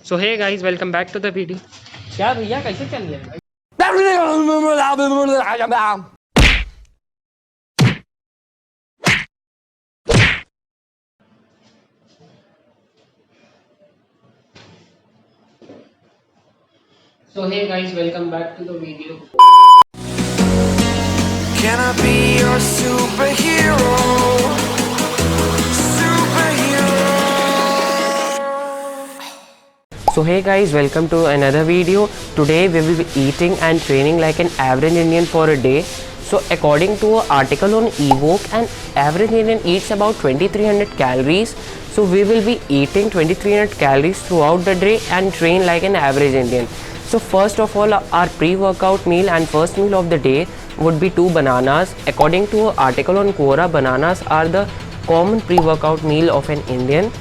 So hey guys, welcome back to the video. क्या भैया, कैसे चल रहे हैं? So hey guys, welcome back to the video. Can I be your superhero? Superhero. So hey guys, welcome to another video. Today we will be eating and training like an average Indian for a day. So according to an article on Evoke, an average Indian eats about 2300 calories. So we will be eating 2300 calories throughout the day and train like an average Indian. So first of all, our pre-workout meal and first meal of the day would be 2 bananas. According to an article on Quora, bananas are the common pre-workout meal of an Indian,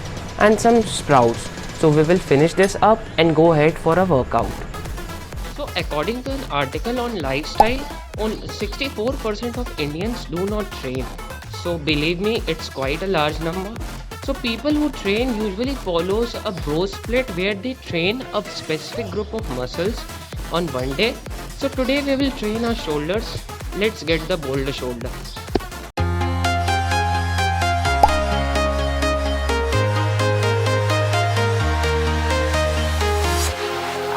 and some sprouts. So we will finish this up and go ahead for a workout. So according to an article on Lifestyle, 64% of Indians do not train. So believe me, it's quite a large number. So people who train usually follows a bro split where they train a specific group of muscles on one day. So today we will train our shoulders. Let's get the boulder shoulder.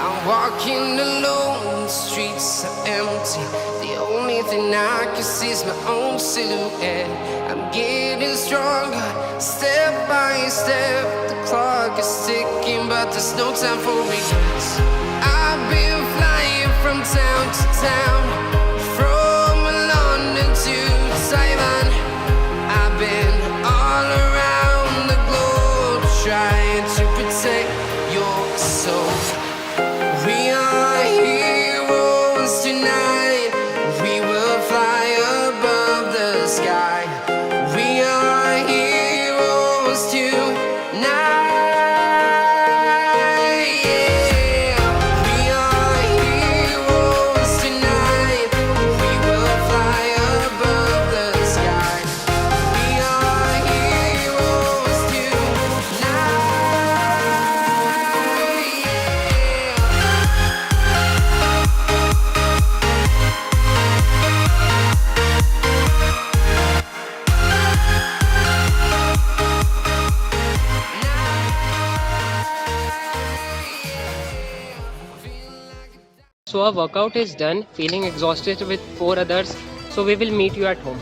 I'm walking alone, the streets are empty. The only thing I can see is my own silhouette. I'm getting stronger, step by step. The clock is ticking, but there's no time for regrets. I've been flying from town to town, from London to Taiwan. I've been all around the globe trying to protect your soul. We are heroes tonight. We will fly above the sky. We are heroes tonight. Yeah. We are heroes tonight. We will fly above the sky. We are heroes tonight. Yeah. So our workout is done, feeling exhausted with 4 others. So we will meet you at home.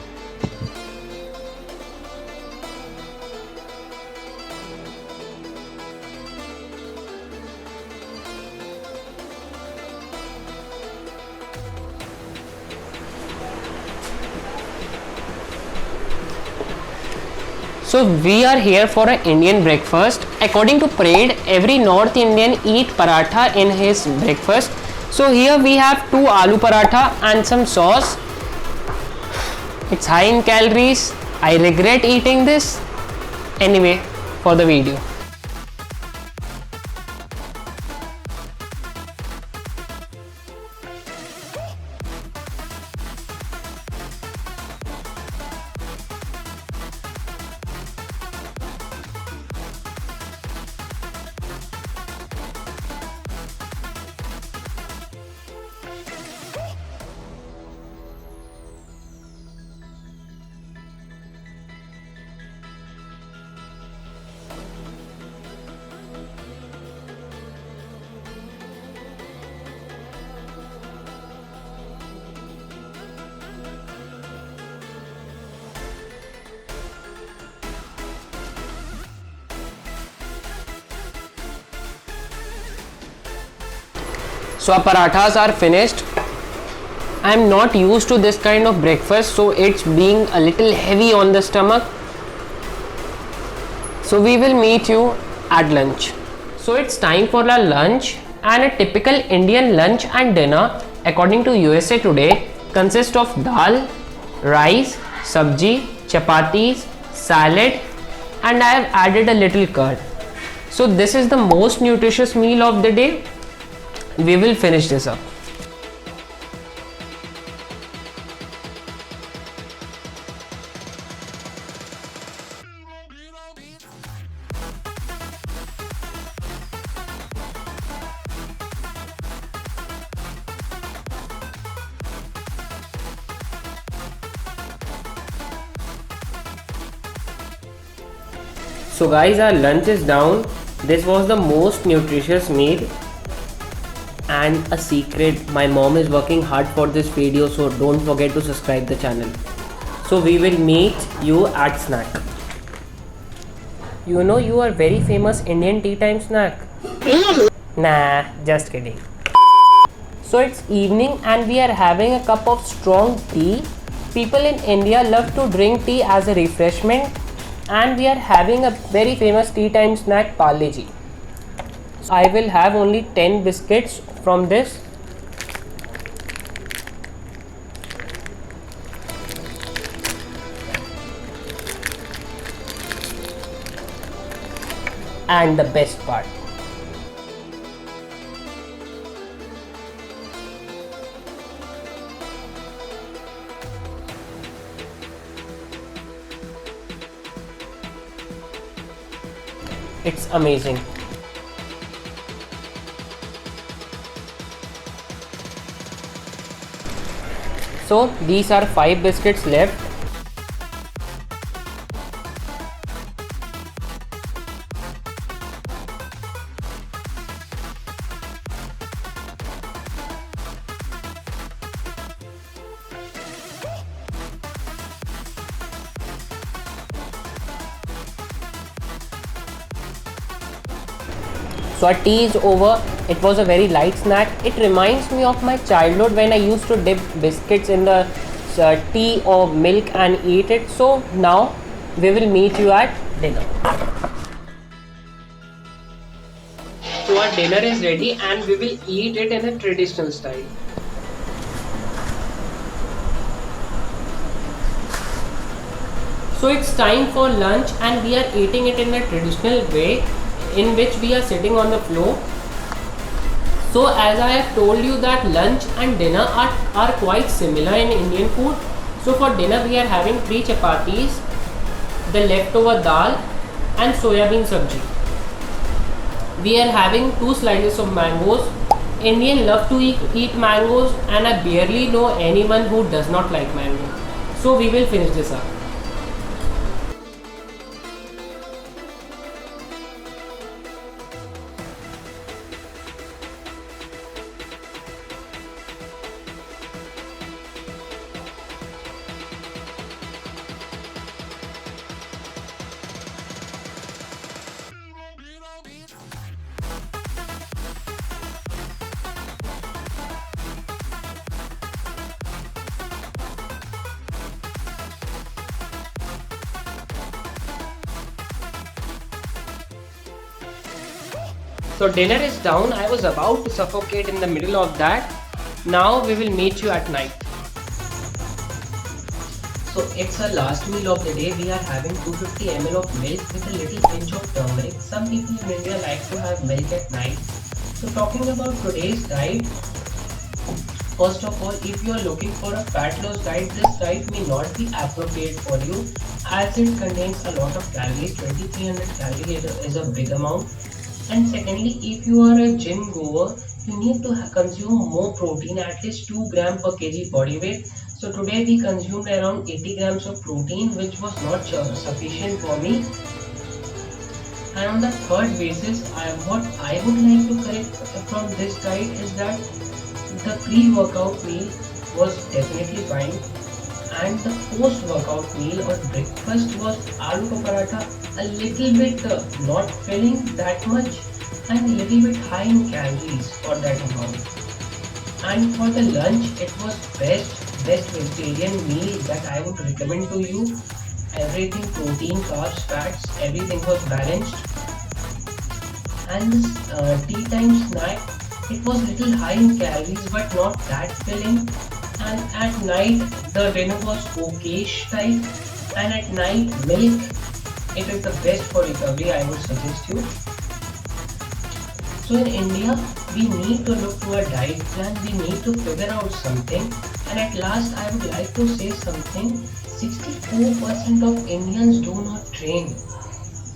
So we are here for an Indian breakfast. According to Parade, every North Indian eat paratha in his breakfast. So here we have 2 aloo paratha and some sauce. It's high in calories. I regret eating this. Anyway, for the video. So our parathas are finished. I am not used to this kind of breakfast, so it's being a little heavy on the stomach. So we will meet you at lunch. So it's time for our lunch, and a typical Indian lunch and dinner according to USA Today consists of dal, rice, sabji, chapatis, salad, and I have added a little curd. So this is the most nutritious meal of the day. We will finish this up. So guys, our lunch is down. This was the most nutritious meal. And a secret, my mom is working hard for this video, so don't forget to subscribe the channel. So we will meet you at snack. You know you are very famous Indian tea time snack. Really? Nah, just kidding. So it's evening and we are having a cup of strong tea. People in India love to drink tea as a refreshment, and we are having a very famous tea time snack, Parle Ji. I will have only 10 biscuits from this. And the best part, it's amazing. So these are 5 biscuits left. So our tea is over. It was a very light snack. It reminds me of my childhood when I used to dip biscuits in the tea or milk and eat it. So now we will meet you at dinner. So our dinner is ready and we will eat it in a traditional style. So it's time for lunch and we are eating it in a traditional way, in which we are sitting on the floor. So as I have told you that lunch and dinner are quite similar in Indian food. So for dinner we are having 3 chapatis, the leftover dal and soya bean sabji. We are having 2 slices of mangoes. Indians love to eat mangoes, and I barely know anyone who does not like mango. So we will finish this up. So dinner is down. I was about to suffocate in the middle of that. Now we will meet you at night. So it's our last meal of the day. We are having 250 ml of milk with a little pinch of turmeric. Some people in India like to have milk at night. So talking about today's diet, first of all, if you are looking for a fat loss diet, this diet may not be appropriate for you as it contains a lot of calories. 2300 calories is a big amount. And secondly, if you are a gym goer, you need to consume more protein, at least 2 grams per kg body weight. So today we consumed around 80 grams of protein, which was not sufficient for me. And on the third basis, what I would like to correct from this diet is that the pre-workout meal was definitely fine, and the post-workout meal or breakfast was aloo ka paratha, a little bit not filling that much and a little bit high in calories for that amount. And for the lunch, it was best vegetarian meal that I would recommend to you. Everything, protein, carbs, fats, everything was balanced. And this tea time snack, it was little high in calories but not that filling. And at night the dinner was okayish type, and at night milk, it is the best for recovery, I would suggest you. So in India, we need to look to a diet plan, we need to figure out something. And at last I would like to say something. 64% of Indians do not train.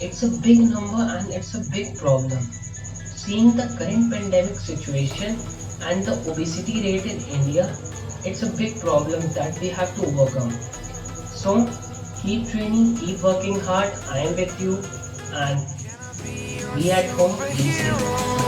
It's a big number and it's a big problem. Seeing the current pandemic situation and the obesity rate in India, it's a big problem that we have to overcome. So keep training, keep working hard. I am with you. and be at home, be safe.